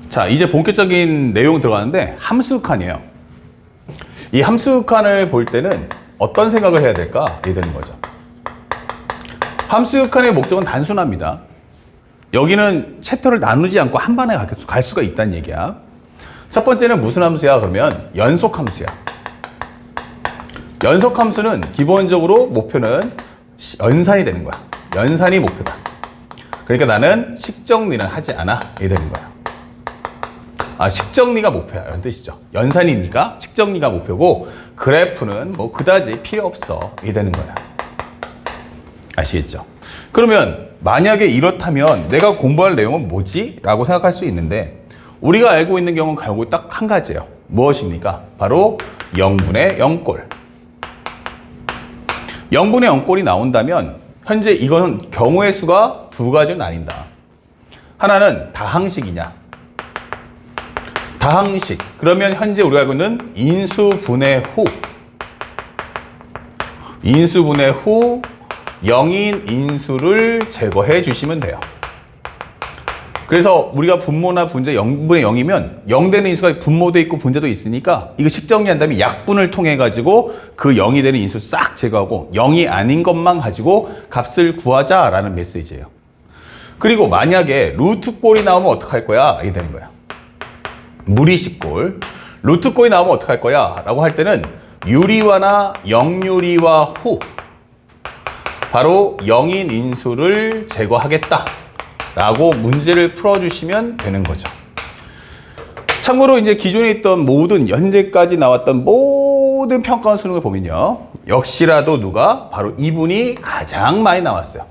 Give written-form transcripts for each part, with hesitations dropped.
자, 이제 본격적인 내용 들어가는데 함수칸이에요. 이 함수칸을 볼 때는 어떤 생각을 해야 될까? 이게 되는 거죠. 함수칸의 목적은 단순합니다. 여기는 챕터를 나누지 않고 한 번에 갈 수가 있다는 얘기야. 첫 번째는 무슨 함수야? 그러면 연속함수야. 연속함수는 기본적으로 목표는 연산이 되는 거야. 연산이 목표다. 그러니까 나는 식정리는 하지 않아. 이게 되는 거야. 아, 식정리가 목표야. 이런 뜻이죠. 연산이니까 식정리가 목표고 그래프는 뭐 그다지 필요 없어. 이게 되는 거야. 아시겠죠? 그러면 만약에 이렇다면 내가 공부할 내용은 뭐지? 라고 생각할 수 있는데 우리가 알고 있는 경우는 결국 딱 한 가지예요. 무엇입니까? 바로 0분의 0꼴. 0분의 0꼴이 나온다면 현재 이거는 경우의 수가 두 가지로 나뉜다. 하나는 다항식이냐? 다항식. 그러면 현재 우리가 알고 있는 인수분해 후. 인수분해 후 0인 인수를 제거해 주시면 돼요. 그래서 우리가 분모나 분자 0분의 0이면 0 되는 인수가 분모도 있고 분자도 있으니까 이거 식정리한 다음에 약분을 통해 가지고 그 0이 되는 인수 싹 제거하고 0이 아닌 것만 가지고 값을 구하자라는 메시지예요. 그리고 만약에 루트꼴이 나오면 어떡할 거야? 이게 되는 거야. 무리식꼴. 루트꼴이 나오면 어떡할 거야? 라고 할 때는 유리화나 영유리화 후 바로 0인 인수를 제거하겠다 라고 문제를 풀어주시면 되는 거죠. 참고로 이제 기존에 있던 모든 현재까지 나왔던 모든 평가원 수능을 보면요, 역시라도 누가? 바로 이분이 가장 많이 나왔어요.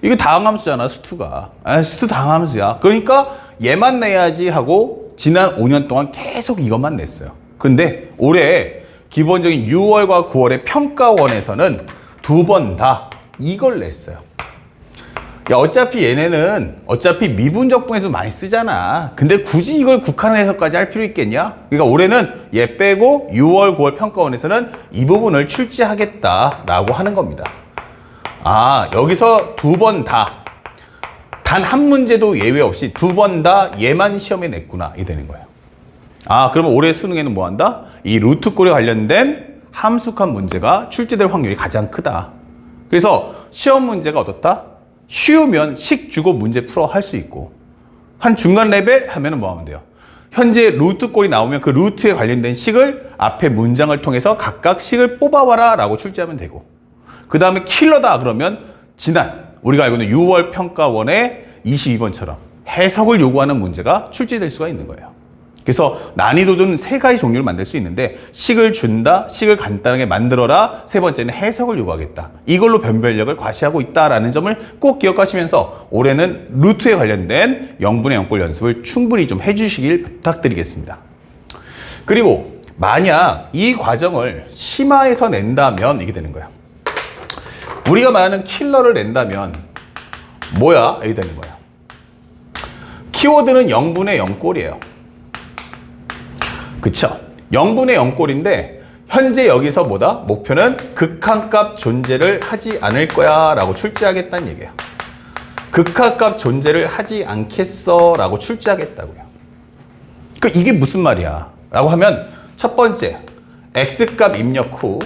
이거 다항함수잖아. 수투가. 수투 다항함수야. 그러니까 얘만 내야지 하고 지난 5년 동안 계속 이것만 냈어요. 근데 올해 기본적인 6월과 9월의 평가원에서는 두 번 다 이걸 냈어요. 야, 어차피 얘네는 어차피 미분적분에서 많이 쓰잖아. 근데 굳이 이걸 국한해서까지 할 필요 있겠냐? 그러니까 올해는 얘 빼고 6월, 9월 평가원에서는 이 부분을 출제하겠다라고 하는 겁니다. 아, 여기서 두 번 다, 단 한 문제도 예외 없이 두 번 다 얘만 시험에 냈구나. 이게 되는 거예요. 아, 그러면 올해 수능에는 뭐 한다? 이 루트꼴에 관련된 함수칸 문제가 출제될 확률이 가장 크다. 그래서 시험 문제가 어떻다? 쉬우면 식 주고 문제 풀어 할 수 있고, 한 중간 레벨 하면은 뭐 하면 돼요? 현재 루트꼴이 나오면 그 루트에 관련된 식을 앞에 문장을 통해서 각각 식을 뽑아와라 라고 출제하면 되고, 그 다음에 킬러다 그러면 지난 우리가 알고 있는 6월 평가원의 22번처럼 해석을 요구하는 문제가 출제될 수가 있는 거예요. 그래서 난이도는 세 가지 종류를 만들 수 있는데, 식을 준다, 식을 간단하게 만들어라, 세 번째는 해석을 요구하겠다. 이걸로 변별력을 과시하고 있다라는 점을 꼭 기억하시면서 올해는 루트에 관련된 0분의 0꼴 연습을 충분히 좀 해주시길 부탁드리겠습니다. 그리고 만약 이 과정을 심화해서 낸다면 이게 되는 거야. 우리가 말하는 킬러를 낸다면 뭐야? 이게 되는 거야. 키워드는 0분의 0꼴이에요. 그쵸? 0분의 0꼴인데 현재 여기서 뭐다? 목표는 극한값 존재를 하지 않을 거야 라고 출제하겠다는 얘기예요. 극한값 존재를 하지 않겠어 라고 출제하겠다고요. 이게 무슨 말이야? 라고 하면 첫 번째, x값 입력 후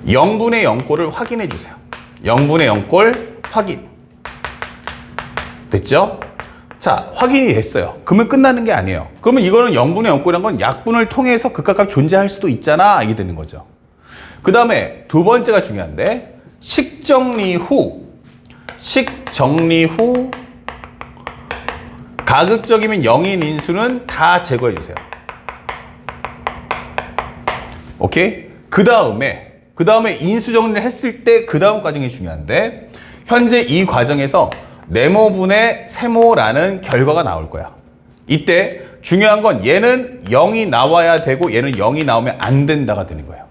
0분의 0꼴을 확인해 주세요. 0분의 0꼴 확인. 됐죠? 자, 확인이 됐어요. 그러면 끝나는 게 아니에요. 그러면 이거는 0분의 0꼴이란 건 약분을 통해서 극한값 존재할 수도 있잖아. 이게 되는 거죠. 그 다음에 두 번째가 중요한데, 식정리 후 가급적이면 0인 인수는 다 제거해 주세요. 오케이? 그 다음에 인수 정리를 했을 때 그 다음 과정이 중요한데, 현재 이 과정에서 네모분의 세모라는 결과가 나올 거야. 이때 중요한 건 얘는 0이 나와야 되고 얘는 0이 나오면 안 된다가 되는 거예요.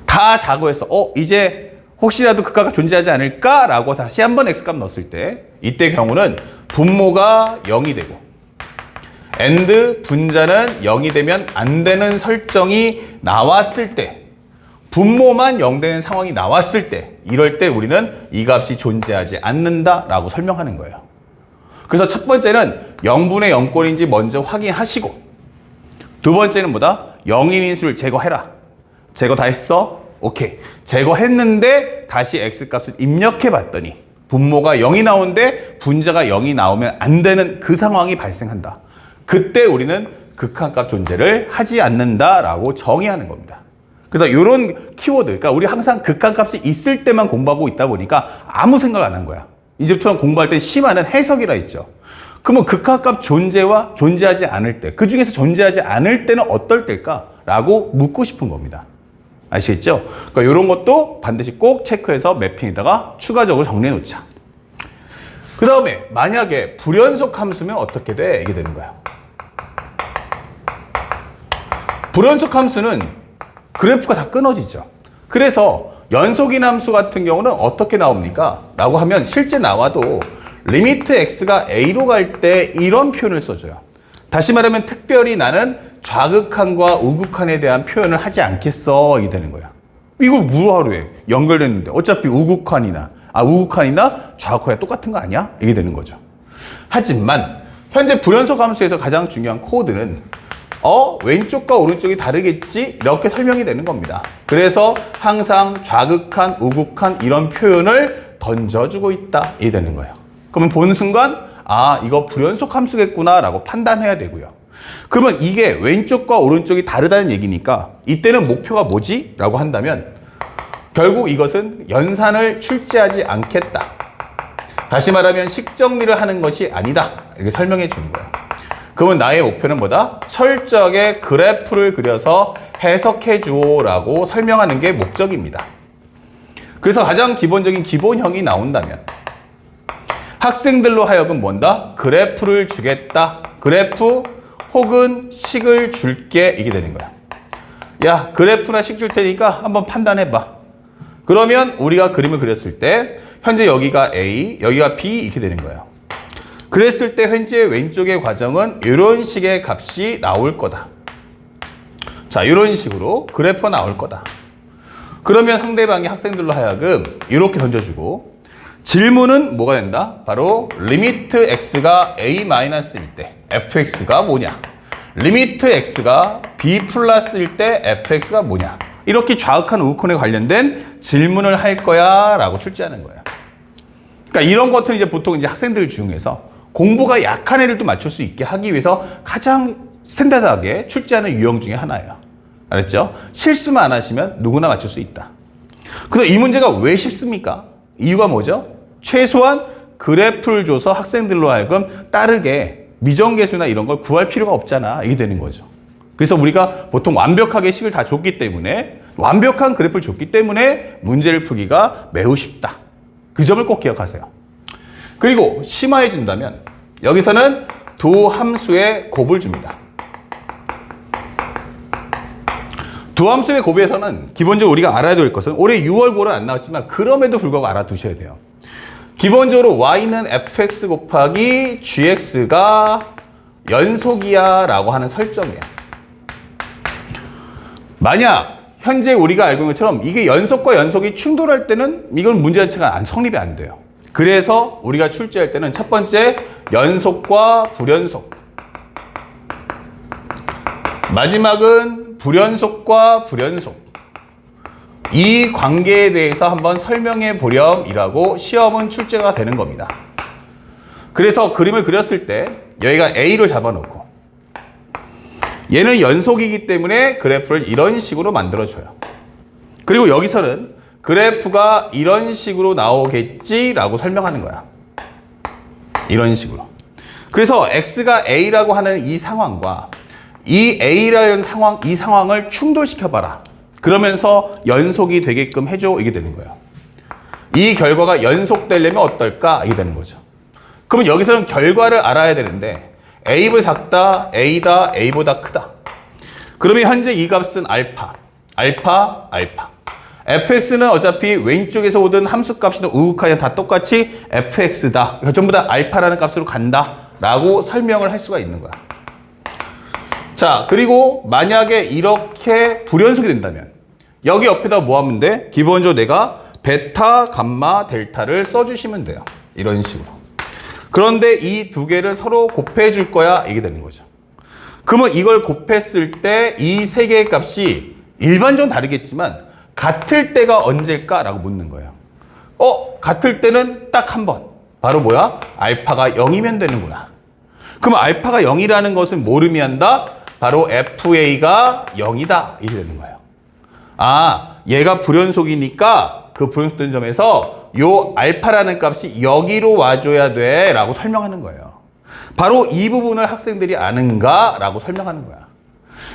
다 자고해서 이제 혹시라도 극한값 존재하지 않을까라고 다시 한번 x값 넣었을 때, 이때 경우는 분모가 0이 되고 and 분자는 0이 되면 안 되는 설정이 나왔을 때, 분모만 0 되는 상황이 나왔을 때, 이럴 때 우리는 이 값이 존재하지 않는다라고 설명하는 거예요. 그래서 첫 번째는 0분의 0꼴인지 먼저 확인하시고, 두 번째는 뭐다? 0인 인수를 제거해라. 제거 다 했어? 오케이. 제거했는데 다시 x값을 입력해 봤더니 분모가 0이 나오는데 분자가 0이 나오면 안 되는 그 상황이 발생한다. 그때 우리는 극한값 존재를 하지 않는다라고 정의하는 겁니다. 그래서 이런 키워드, 그러니까 우리 항상 극한값이 있을 때만 공부하고 있다 보니까 아무 생각 안 한 거야. 이제부터는 공부할 때 심화는 해석이라 있죠. 그러면 극한값 존재와 존재하지 않을 때, 그 중에서 존재하지 않을 때는 어떨 때일까라고 묻고 싶은 겁니다. 아시겠죠? 그러니까 이런 것도 반드시 꼭 체크해서 매핑에다가 추가적으로 정리해 놓자. 그 다음에 만약에 불연속 함수면 어떻게 돼? 이게 되는 거야. 불연속 함수는 그래프가 다 끊어지죠. 그래서 연속인 함수 같은 경우는 어떻게 나옵니까? 라고 하면 실제 나와도 리미트 x가 a로 갈 때 이런 표현을 써줘요. 다시 말하면 특별히 나는 좌극한과 우극한에 대한 표현을 하지 않겠어. 이게 되는 거야. 이걸 뭐하러 해? 연결됐는데 어차피 우극한이나 좌극한이나 똑같은 거 아니야? 이게 되는 거죠. 하지만 현재 불연속 함수에서 가장 중요한 코드는 왼쪽과 오른쪽이 다르겠지? 이렇게 설명이 되는 겁니다. 그래서 항상 좌극한, 우극한 이런 표현을 던져주고 있다. 이게 되는 거예요. 그러면 보는 순간 이거 불연속 함수겠구나 라고 판단해야 되고요. 그러면 이게 왼쪽과 오른쪽이 다르다는 얘기니까 이때는 목표가 뭐지? 라고 한다면 결국 이것은 연산을 출제하지 않겠다. 다시 말하면 식정리를 하는 것이 아니다. 이렇게 설명해 주는 거예요. 그러면 나의 목표는 뭐다? 철저하게 그래프를 그려서 해석해 주오라고 설명하는 게 목적입니다. 그래서 가장 기본적인 기본형이 나온다면 학생들로 하여금 뭔다? 그래프를 주겠다. 그래프 혹은 식을 줄게. 이게 되는 거야. 야, 그래프나 식 줄 테니까 한번 판단해봐. 그러면 우리가 그림을 그렸을 때 현재 여기가 A, 여기가 B 이렇게 되는 거예요. 그랬을 때 현재 왼쪽의 과정은 이런 식의 값이 나올 거다. 자, 이런 식으로 그래프가 나올 거다. 그러면 상대방이 학생들로 하여금 이렇게 던져주고 질문은 뭐가 된다? 바로 리미트 x가 a-일 때 fx가 뭐냐? 리미트 x가 b 플러스일 때 fx가 뭐냐? 이렇게 좌극한 우극한에 관련된 질문을 할 거야 라고 출제하는 거예요. 그러니까 이런 것들은 이제 보통 이제 학생들 중에서 공부가 약한 애들도 맞출 수 있게 하기 위해서 가장 스탠다드하게 출제하는 유형 중에 하나예요. 알았죠? 실수만 안 하시면 누구나 맞출 수 있다. 그래서 이 문제가 왜 쉽습니까? 이유가 뭐죠? 최소한 그래프를 줘서 학생들로 하여금 따르게 미정계수나 이런 걸 구할 필요가 없잖아. 이게 되는 거죠. 그래서 우리가 보통 완벽하게 식을 다 줬기 때문에 완벽한 그래프를 줬기 때문에 문제를 풀기가 매우 쉽다. 그 점을 꼭 기억하세요. 그리고 심화해 준다면 여기서는 두 함수의 곱을 줍니다. 두 함수의 곱에서는 기본적으로 우리가 알아야 될 것은 올해 6월 9월은 안 나왔지만 그럼에도 불구하고 알아두셔야 돼요. 기본적으로 y는 fx 곱하기 gx가 연속이야 라고 하는 설정이에요. 만약 현재 우리가 알고 있는 것처럼 이게 연속과 연속이 충돌할 때는 이건 문제 자체가 성립이 안 돼요. 그래서 우리가 출제할 때는 첫 번째 연속과 불연속, 마지막은 불연속과 불연속, 이 관계에 대해서 한번 설명해 보렴이라고 시험은 출제가 되는 겁니다. 그래서 그림을 그렸을 때 여기가 A를 잡아놓고 얘는 연속이기 때문에 그래프를 이런 식으로 만들어줘요. 그리고 여기서는 그래프가 이런 식으로 나오겠지라고 설명하는 거야. 이런 식으로. 그래서 X가 A라고 하는 이 상황과 이 A라는 상황, 이 상황을 충돌시켜봐라. 그러면서 연속이 되게끔 해줘. 이게 되는 거예요. 이 결과가 연속되려면 어떨까? 이게 되는 거죠. 그러면 여기서는 결과를 알아야 되는데 A보다 작다, A다, A보다 크다. 그러면 현재 이 값은 알파, 알파, 알파. fx는 어차피 왼쪽에서 오든 함수값이든 우극하든 다 똑같이 fx다. 그러니까 전부 다 알파라는 값으로 간다. 라고 설명을 할 수가 있는 거야. 자, 그리고 만약에 이렇게 불연속이 된다면 여기 옆에다 뭐 하면 돼? 기본적으로 내가 베타, 감마, 델타를 써주시면 돼요. 이런 식으로. 그런데 이 두 개를 서로 곱해 줄 거야 이게 되는 거죠. 그러면 이걸 곱했을 때 이 세 개의 값이 일반적으로 다르겠지만 같을 때가 언제일까라고 묻는 거예요. 같을 때는 딱 한 번. 바로 뭐야? 알파가 0이면 되는구나. 그럼 알파가 0이라는 것은 뭘 의미한다? 바로 FA가 0이다. 이렇게 되는 거예요. 얘가 불연속이니까 그 불연속된 점에서 요 알파라는 값이 여기로 와줘야 돼 라고 설명하는 거예요. 바로 이 부분을 학생들이 아는가? 라고 설명하는 거야.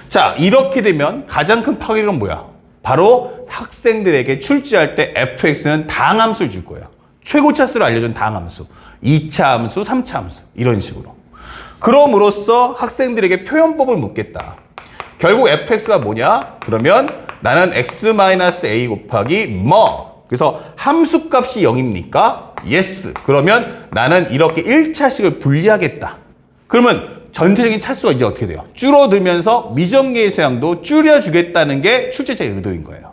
자, 이렇게 되면 가장 큰 파괴력은 뭐야? 바로 학생들에게 출제할 때 fx는 다항함수를 줄 거예요. 최고차수를 알려준 다항함수. 2차 함수, 3차 함수. 이런 식으로. 그럼으로써 학생들에게 표현법을 묻겠다. 결국 fx가 뭐냐? 그러면 나는 x-a 곱하기 뭐. 그래서 함수값이 0입니까? yes. 그러면 나는 이렇게 1차식을 분리하겠다. 그러면 전체적인 차수가 이제 어떻게 돼요? 줄어들면서 미정계의 수양도 줄여주겠다는 게 출제자의 의도인 거예요.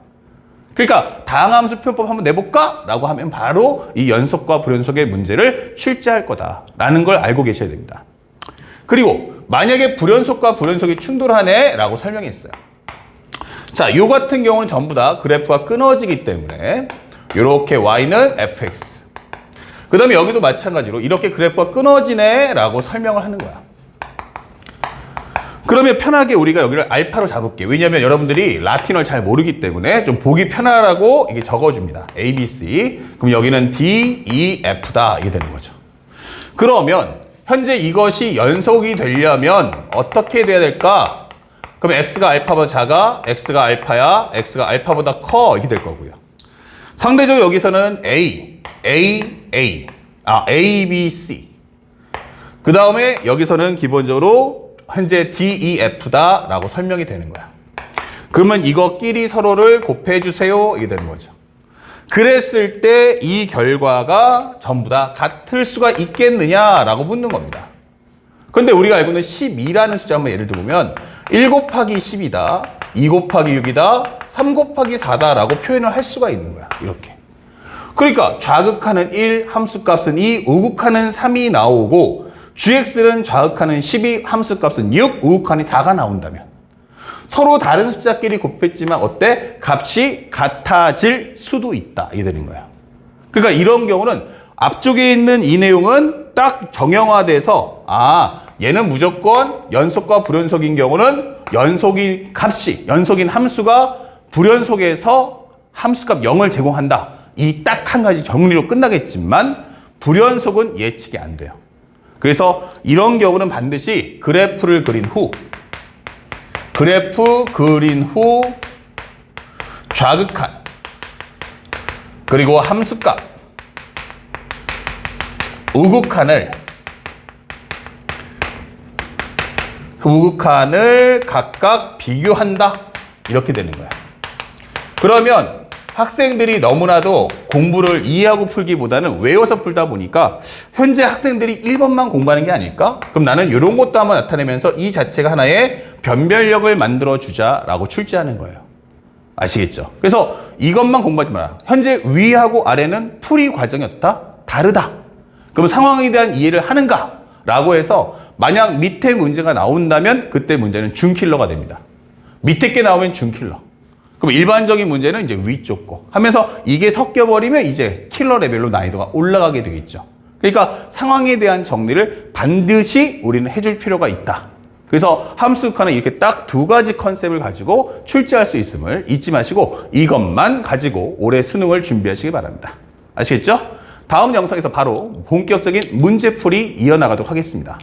그러니까 다항함수 표현법 한번 내볼까? 라고 하면 바로 이 연속과 불연속의 문제를 출제할 거다라는 걸 알고 계셔야 됩니다. 그리고 만약에 불연속과 불연속이 충돌하네 라고 설명했어요. 자, 요 같은 경우는 전부 다 그래프가 끊어지기 때문에 이렇게 y는 fx. 그 다음에 여기도 마찬가지로 이렇게 그래프가 끊어지네 라고 설명을 하는 거야. 그러면 편하게 우리가 여기를 알파로 잡을게. 왜냐하면 여러분들이 라틴어를 잘 모르기 때문에 좀 보기 편하라고 이게 적어줍니다. A, B, C. 그럼 여기는 D, E, F다. 이게 되는 거죠. 그러면 현재 이것이 연속이 되려면 어떻게 돼야 될까? 그럼 X가 알파보다 작아, X가 알파야, X가 알파보다 커. 이렇게 될 거고요. 상대적으로 여기서는 A, B, C. 그 다음에 여기서는 기본적으로 현재 DEF다 라고 설명이 되는 거야. 그러면 이거끼리 서로를 곱해주세요. 이게 되는 거죠. 그랬을 때 이 결과가 전부 다 같을 수가 있겠느냐라고 묻는 겁니다. 그런데 우리가 알고 있는 12라는 숫자 한번 예를 들면 1 곱하기 10이다, 2 곱하기 6이다, 3 곱하기 4다 라고 표현을 할 수가 있는 거야. 이렇게. 그러니까 좌극하는 1, 함수값은 2, 우극하는 3이 나오고 gx는 좌극하는 12, 함수값은 6, 우극하는 4가 나온다면 서로 다른 숫자끼리 곱했지만 어때? 값이 같아질 수도 있다. 이게 되는 거야. 그러니까 이런 경우는 앞쪽에 있는 이 내용은 딱 정형화돼서 얘는 무조건 연속과 불연속인 경우는 연속인 함수가 불연속에서 함수값 0을 제공한다. 이 딱 한 가지 정리로 끝나겠지만 불연속은 예측이 안 돼요. 그래서 이런 경우는 반드시 그래프 그린 후 좌극한 그리고 함수값 우극한을 각각 비교한다. 이렇게 되는 거야. 그러면 학생들이 너무나도 공부를 이해하고 풀기보다는 외워서 풀다 보니까 현재 학생들이 1번만 공부하는 게 아닐까? 그럼 나는 이런 것도 한번 나타내면서 이 자체가 하나의 변별력을 만들어주자라고 출제하는 거예요. 아시겠죠? 그래서 이것만 공부하지 마라. 현재 위하고 아래는 풀이 과정이었다? 다르다. 그럼 상황에 대한 이해를 하는가? 라고 해서 만약 밑에 문제가 나온다면 그때 문제는 준킬러가 됩니다. 밑에 게 나오면 준킬러. 그럼 일반적인 문제는 이제 위쪽 거 하면서 이게 섞여버리면 이제 킬러 레벨로 난이도가 올라가게 되겠죠. 그러니까 상황에 대한 정리를 반드시 우리는 해줄 필요가 있다. 그래서 함수극한은 이렇게 딱 두 가지 컨셉을 가지고 출제할 수 있음을 잊지 마시고 이것만 가지고 올해 수능을 준비하시기 바랍니다. 아시겠죠? 다음 영상에서 바로 본격적인 문제풀이 이어나가도록 하겠습니다.